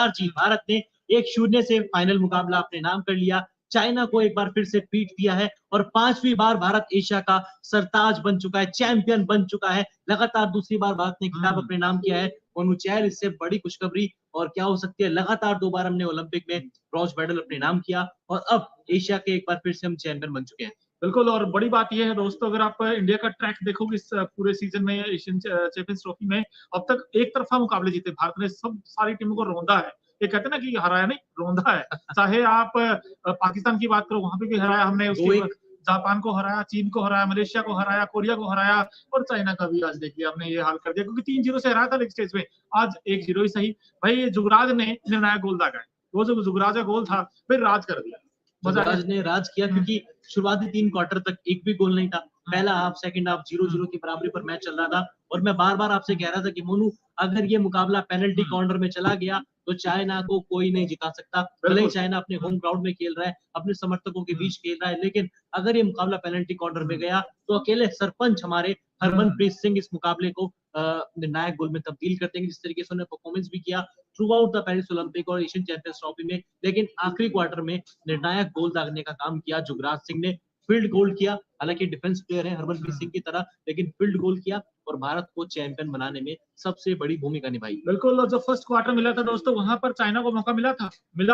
लगातार जीत, भारत ने 1-0 से फाइनल मुकाबला अपने नाम कर लिया, चाइना को एक बार फिर से पीट दिया है और 5वीं बार भारत एशिया का सरताज बन चुका है, चैंपियन बन चुका है। लगातार दूसरी बार भारत ने खिताब अपने नाम किया है। मनु चहल, इससे बड़ी खुशखबरी और क्या हो सकती है। लगातार 2 बार हमने ओलंपिक में ब्रॉन्ज मेडल अपने नाम किया और अब एशिया के एक बार फिर से हम चैंपियन बन चुके हैं। बिल्कुल, और बड़ी बात ये है दोस्तों, अगर आप इंडिया का ट्रैक देखोगे इस पूरे सीजन में एशियन चैंपियंस ट्रॉफी में, अब तक एक तरफा मुकाबले जीते भारत ने, सब सारी टीमों को रौंदा है। ये कहते हैं ना कि हराया नहीं, रौंदा है। चाहे आप पाकिस्तान की बात करो, वहां पे भी हराया हमने, उसके बाद जापान को हराया, चीन को हराया, मलेशिया को हराया, कोरिया को हराया और चाइना का भी आज देखिए हमने ये हाल कर दिया, क्योंकि 3-0 से हराया था लेग स्टेज में, आज 1-0 ही सही। भाई जुगराज ने निर्णायक गोल दागा है, वो जो जुगराज का गोल था फिर राज कर दिया, जुगराज ने राज किया, क्योंकि शुरुआती 3 क्वार्टर तक एक भी गोल नहीं था। पहला हाफ, सेकंड हाफ 0-0 की बराबरी पर मैच चल रहा था और मैं बार-बार आपसे कह रहा था कि मोनू, अगर ये मुकाबला पेनल्टी कॉर्नर में चला गया तो चाइना को कोई नहीं जिता सकता। भले ही चाइना अपने होम ग्राउंड में खेल रहा है, अपने समर्थकों के बीच खेल रहा है, लेकिन अगर ये मुकाबला पेनल्टी कॉर्नर में गया तो अकेले सरपंच हमारे हरमनप्रीत सिंह इस मुकाबले को निर्णायक गोल में तब्दील कर देंगे, जिस तरीके से उन्होंने परफॉर्मेंस भी किया through out the Paris Olympic और एशियन चैंपियंस ट्रॉफी में। लेकिन आखिरी क्वार्टर में निर्णायक गोल दागने का काम किया जुगराज सिंह ने, फील्ड गोल किया। हालांकि डिफेंस प्लेयर है हरमनप्रीत सिंह की तरह, लेकिन फील्ड गोल किया और भारत को चैंपियन बनाने में सबसे बड़ी भूमिका निभाई। बिल्कुल, और जब फर्स्ट क्वार्टर मिला था दोस्तों, वहां पर चाइना को मौका मिला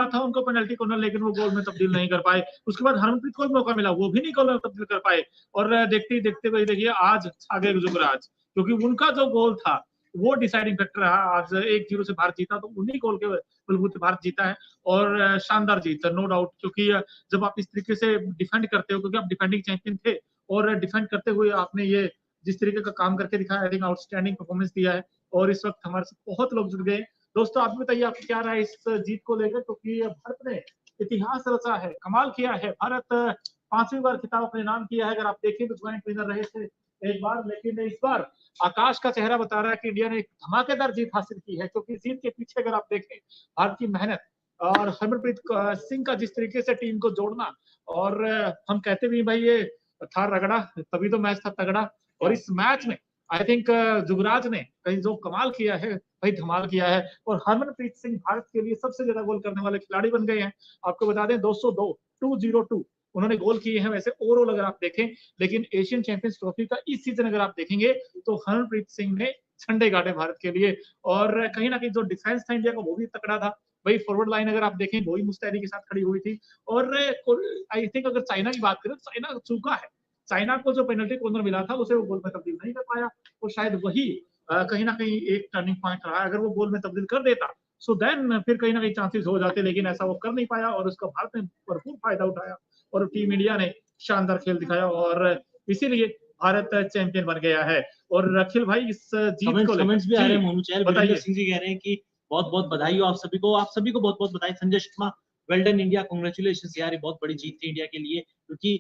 था उनको पेनल्टी कॉर्नर, लेकिन वो गोल में तब्दील नहीं कर पाए। उसके बाद हरमनप्रीत को भी मौका मिला, वो भी नहीं गोल में तब्दील कर पाए। और देखते ही देखते भाई देखिए आज आगे जुगराज, क्योंकि उनका जो गोल था वो डिसाइडिंग फैक्टर रहा। आज 1-0 से भारत जीता, तो उन्हीं गोल के बलबूते भारत जीता है और शानदार जीत, नो डाउट। क्योंकि जब आप इस तरीके से डिफेंड करते हो, क्योंकि आप डिफेंडिंग चैंपियन थे और डिफेंड करते हुए आपने ये जिस तरीके का काम करके दिखाया, आई थिंक आउटस्टैंडिंग परफॉर्मेंस दिया है और इस वक्त हमारे से बहुत लोग जुड़ गए। दोस्तों आप बताइए, आपको क्या रहा है इस जीत को लेकर, क्योंकि भारत ने इतिहास रचा है, कमाल किया है। भारत 5वीं बार खिताब अपने नाम किया है। अगर आप देखें तो ज्वाइंट विनर रहे थे एक बार, लेकिन इस बार आकाश का चेहरा बता रहा है कि इंडिया ने एक धमाकेदार जीत हासिल की है। क्योंकि जीत के पीछे अगर आप देखें भारत की मेहनत और हरमनप्रीत सिंह का जिस तरीके से टीम को जोड़ना, और हम कहते भी भाई ये था रगड़ा, तभी तो मैच था तगड़ा। और इस मैच में आई थिंक जुगराज ने कहीं जो कमाल किया है भाई, धमाल किया है। और हरमनप्रीत सिंह भारत के लिए सबसे ज्यादा गोल करने वाले खिलाड़ी बन गए हैं। आपको बता दें 202 202 उन्होंने गोल किए हैं वैसे ओवरऑल अगर आप देखें, लेकिन एशियन चैंपियंस ट्रॉफी का इस सीजन अगर आप देखेंगे तो हरमनप्रीत सिंह ने झंडे गाड़े भारत के लिए। और कहीं ना कहीं जो डिफेंस था इंडिया का वो भी तकड़ा था भाई। फॉरवर्ड लाइन अगर आप देखें वही मुस्तैदी के साथ खड़ी हुई थी। और आई थिंक अगर चाइना की बात करें तो चाइना चूका है, चाइना को जो पेनल्टी कॉर्नर मिला था उसे वो गोल में तब्दील नहीं कर पाया, और शायद वही कहीं ना कहीं एक टर्निंग पॉइंट रहा। अगर वो गोल में तब्दील कर देता सो देन फिर कहीं ना कहीं चांसेस हो जाते, लेकिन ऐसा वो कर नहीं पाया और उसका भारत ने भरपूर फायदा उठाया और टीम इंडिया ने शानदार खेल दिखाया और इसीलिए भारत चैंपियन बन गया है। और अखिल भाई इस जीत को कमेंट्स भी आ रहे हैं, मोनू चहल बताइए। सिंह जी कह रहे हैं कि बहुत बहुत बधाई हो आप सभी को, आप सभी को बहुत बहुत बधाई। Sanjay Sharma, well done India, congratulations यार, ये बहुत बड़ी जीत थी इंडिया के लिए, क्योंकि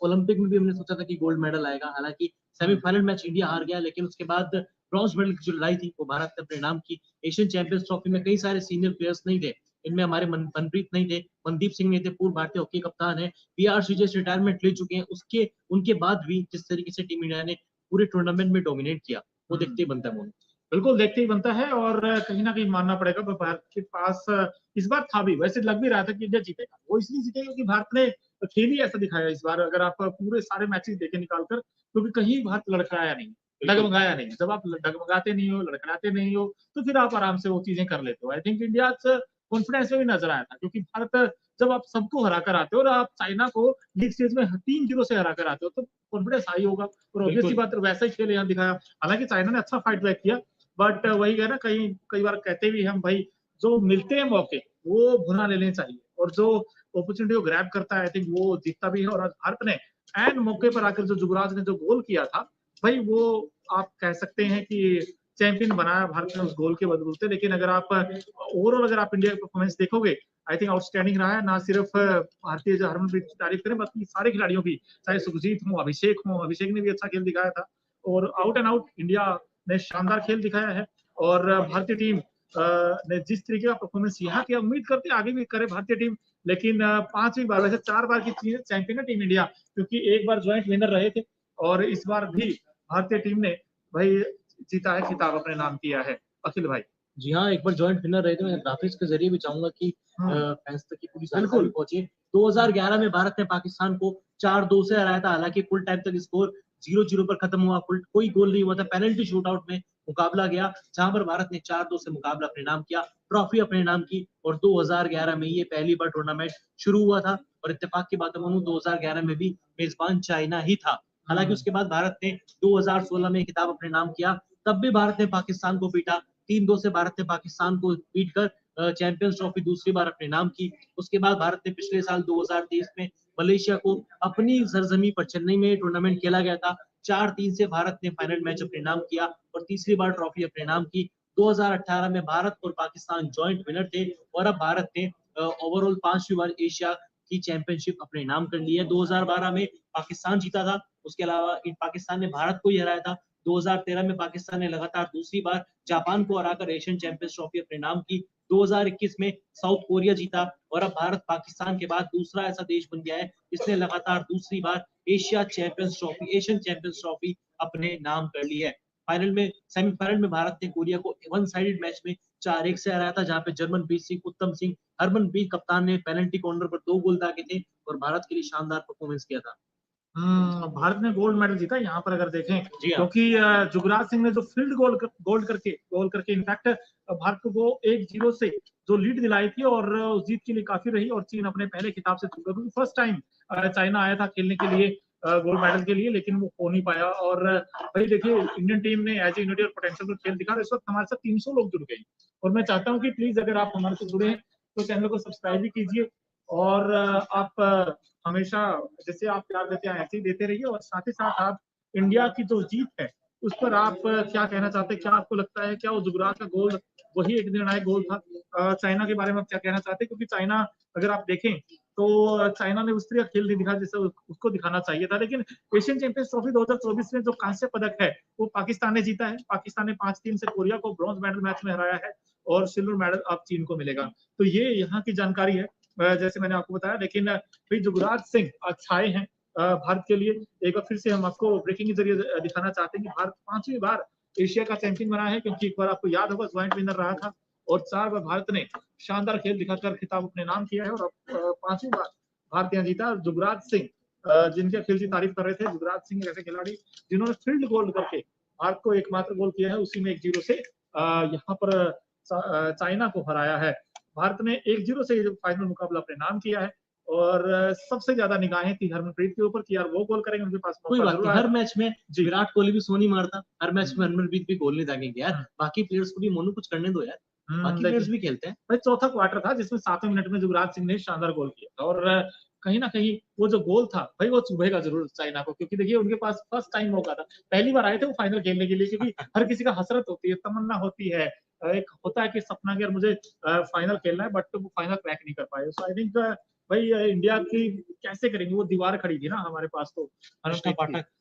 ओलंपिक में भी हमने सोचा था कि गोल्ड मेडल आएगा। हालांकि सेमीफाइनल मैच इंडिया हार गया, लेकिन उसके बाद ब्रॉन्ज मेडल की जो लड़ाई थी वो भारत ने अपने नाम की। एशियन चैंपियंस ट्रॉफी में कई सारे सीनियर प्लेयर्स नहीं थे, इनमें हमारे मनप्रीत नहीं थे, मनदीप सिंह नहीं थे, पूर्व भारतीय हॉकी कप्तान है, पीआर श्रीजेश रिटायरमेंट ले चुके हैं, उसके उनके बाद भी जिस तरीके से टीम इंडिया ने पूरे टूर्नामेंट में डोमिनेट किया वो देखते ही बनता है मोनू। बिल्कुल देखते ही बनता है और कहीं ना कहीं मानना पड़ेगा भारत के पास इस बार था भी, वैसे लग भी रहा था कि इंडिया जीतेगा। वो इसलिए जीतेगा क्योंकि भारत ने खेल ही ऐसा दिखाया इस बार, अगर आप पूरे सारे मैचेस देखे निकालकर, क्योंकि कहीं भारत लड़खड़ाया नहीं, डगमगाया नहीं। जब आप डगमगाते नहीं हो, लड़खड़ाते नहीं हो, तो फिर आप आराम से वो चीजें कर लेते हो। आई थिंक इंडिया कॉन्फिडेंस में भी नजर आया था, क्योंकि भारत जब आप सबको हरा कर आते हो और आप चाइना को लीग स्टेज में 3-0 से हरा कर आते हो तो कॉन्फिडेंस हाई होगा और ऑब्वियसली बात वैसा ही खेल यहाँ दिखाया। हालांकि चाइना ने अच्छा फाइट बैक किया, बट वही है ना, कई बार कहते भी हम भाई जो मिलते हैं मौके वो भुना लेने चाहिए, और जो अपॉर्चुनिटी को ग्रैब करता है आई थिंक वो जीतता भी है। और भारत ने एंड मौके पर आकर जो जुगराज ने जो गोल किया था भाई, वो आप कह सकते हैं कि चैंपियन बनाया भारत ने उस गोल के बदलते। लेकिन अगर आप ओवरऑल अगर आप इंडिया की परफॉर्मेंस देखोगे आई थिंक आउटस्टैंडिंग रहा है। ना सिर्फ भारतीय जो हरमनप्रीत की तारीफ करें, बाकी सारे खिलाड़ियों की, चाहे सुखजीत हो, अभिषेक ने भी अच्छा खेल दिखाया था। और आउट एंड आउट इंडिया ने शानदार खेल दिखाया है और भारतीय टीम ने जिस तरीके का परफॉर्मेंस यहाँ किया, उम्मीद करते आगे भी करे भारतीय टीम। लेकिन 5वीं बार, वैसे 4 बार की चैंपियन है टीम इंडिया, क्योंकि एक बार ज्वाइंट विनर रहे थे और इस बार भी भारतीय टीम ने भाई जीता है, खिताब अपने नाम किया है। अखिल भाई जी हाँ, एक बार जॉइंट विनर रहे थे। मैं ग्राफिक्स के ज़रिए भी चाहूँगा कि फैंस तक की पूरी जानकारी बिल्कुल। पहुँचे। 2011 में भारत ने पाकिस्तान को 4-2 से हराया था। हालाँकि फुल टाइम तक स्कोर 0-0 पर खत्म हुआ। कोई गोल नहीं हुआ था। पेनल्टी शूटआउट में मुकाबला गया, जहाँ पर भारत ने 4-2 से मुकाबला अपने नाम किया, ट्रॉफी अपने नाम की और 2011 में ये पहली बार टूर्नामेंट शुरू हुआ था और इत्तेफ़ाक की बात है मानूँ 2011 में भी मेज़बान चाइना ही था। हालाँकि उसके बाद भारत ने 2016 में खिताब अपने नाम किया, तब भी भारत ने पाकिस्तान को पीटा। 3-2 से भारत ने पाकिस्तान को पीटकर चैंपियंस ट्रॉफी दूसरी बार अपने नाम की। उसके बाद भारत ने पिछले साल 2023 में मलेशिया को अपनी सरजमीं पर चेन्नई में टूर्नामेंट खेला गया था। 4-3 से भारत ने फाइनल मैच अपने नाम किया और तीसरी बार ट्रॉफी अपने नाम की। 2018 में भारत और पाकिस्तान जॉइंट विनर थे और अब भारत ने ओवरऑल 5वीं बार एशिया की चैंपियनशिप अपने नाम कर ली है। 2012 में पाकिस्तान जीता था, उसके अलावा पाकिस्तान ने भारत को ही हराया था। 2013 में पाकिस्तान ने लगातार दूसरी बार जापान को हराकर एशियन चैंपियंस ट्रॉफी अपने नाम की। 2021 में साउथ कोरिया जीता और अब भारत पाकिस्तान के बाद दूसरा ऐसा देश बन गया है जिसने लगातार दूसरी बार एशियन चैंपियंस ट्रॉफी अपने नाम कर ली है। सेमीफाइनल में भारत ने कोरिया को वन साइडेड मैच में 4-1 से हराया था, जहां पे जर्मनप्रीत सिंह, उत्तम सिंह, हरमनप्रीत कप्तान ने पेनल्टी कॉर्नर पर 2 गोल दागे थे और भारत के लिए शानदार परफॉर्मेंस किया था। भारत ने गोल्ड मेडल जीता यहाँ पर अगर देखें, जी हाँ। क्योंकि जुगराज सिंह ने जो फील्ड गोल करके इनफैक्ट भारत को वो 1-0 से जो लीड दिलाई थी और उस जीत के लिए काफी रही और चीन अपने पहले खिताब से चूका, क्योंकि फर्स्ट टाइम चाइना आया था खेलने के लिए गोल्ड मेडल के लिए, लेकिन वो हो नहीं पाया। और भाई देखिए, इंडियन टीम ने एज ए यूनिटी और पोटेंशियल पर खेल दिखा। इस वक्त हमारे साथ 300 लोग जुड़ गए और मैं चाहता हूँ कि प्लीज अगर आप हमारे से जुड़े हैं तो चैनल को सब्सक्राइब भी कीजिए और आप हमेशा जैसे आप प्यार देते हैं ऐसे ही देते रहिए। और साथ ही साथ आप इंडिया की जो जीत है उस पर आप क्या कहना चाहते हैं, क्या आपको लगता है क्या वो जुगराज का गोल वही एक निर्णायक गोल था? चाइना के बारे में आप क्या कहना चाहते हैं, क्योंकि चाइना अगर आप देखें तो चाइना ने उस तरह का खेल नहीं दिखा जैसे उसको दिखाना चाहिए था। लेकिन एशियन चैंपियंस ट्रॉफी 2024 में जो कांस्य पदक है वो पाकिस्तान ने जीता है। पाकिस्तान ने 5-3 से कोरिया को ब्रॉन्ज मेडल मैच में हराया है और सिल्वर मेडल अब चीन को मिलेगा। तो ये यहाँ की जानकारी है जैसे मैंने आपको बताया। लेकिन फिर जुगराज सिंह छाए हैं भारत के लिए। एक बार फिर से हम आपको ब्रेकिंग के जरिए दिखाना चाहते हैं कि भारत 5वीं बार एशिया का चैंपियन बना है, क्योंकि एक बार आपको याद होगा ज्वाइंट विनर रहा था और 4 बार भारत ने शानदार खेल दिखाकर खिताब अपने नाम किया है और अब 5वीं बार भारत यहाँ जीता। जुगराज सिंह जिनके खेल की तारीफ कर रहे थे, जुगराज सिंह ऐसे खिलाड़ी जिन्होंने फील्ड गोल करके भारत को एकमात्र गोल किया है, उसी में 1-0 से यहाँ पर चाइना को हराया है। भारत ने 1-0 से फाइनल मुकाबला अपने नाम किया है और सबसे ज्यादा निगाहें थी हरमनप्रीत के ऊपर कि यार वो गोल करेंगे, उनके पास कोई मौका बात जरूर नहीं, हर आएगा। मैच में जी। विराट कोहली भी सो नहीं मारता, हर मैच में हरमनप्रीत भी गोल नहीं दागेंगे यार। हम्म, बाकी प्लेयर्स को भी मोनू कुछ करने दो यार, बाकी देखिए प्लेयर्स भी खेलते हैं। भाई चौथा क्वार्टर था जिसमें 7वें मिनट में जुगराज सिंह ने शानदार गोल किया था और कहीं ना कहीं वो जो गोल था भाई वो चुभेगा जरूर चाइना को, क्योंकि देखिए उनके पास फर्स्ट टाइम मौका था, पहली बार आए थे वो फाइनल खेलने के लिए। क्योंकि हर किसी का हसरत होती है, तमन्ना होती है, एक होता है कि सपना कि यार मुझे फाइनल खेलना है, बट वो फाइनल क्रैक नहीं कर पाए। सो आई थिंक भाई इंडिया की कैसे करेंगे, वो दीवार खड़ी थी ना हमारे पास तो कृष्णा हरमनप्रीत की। पाठक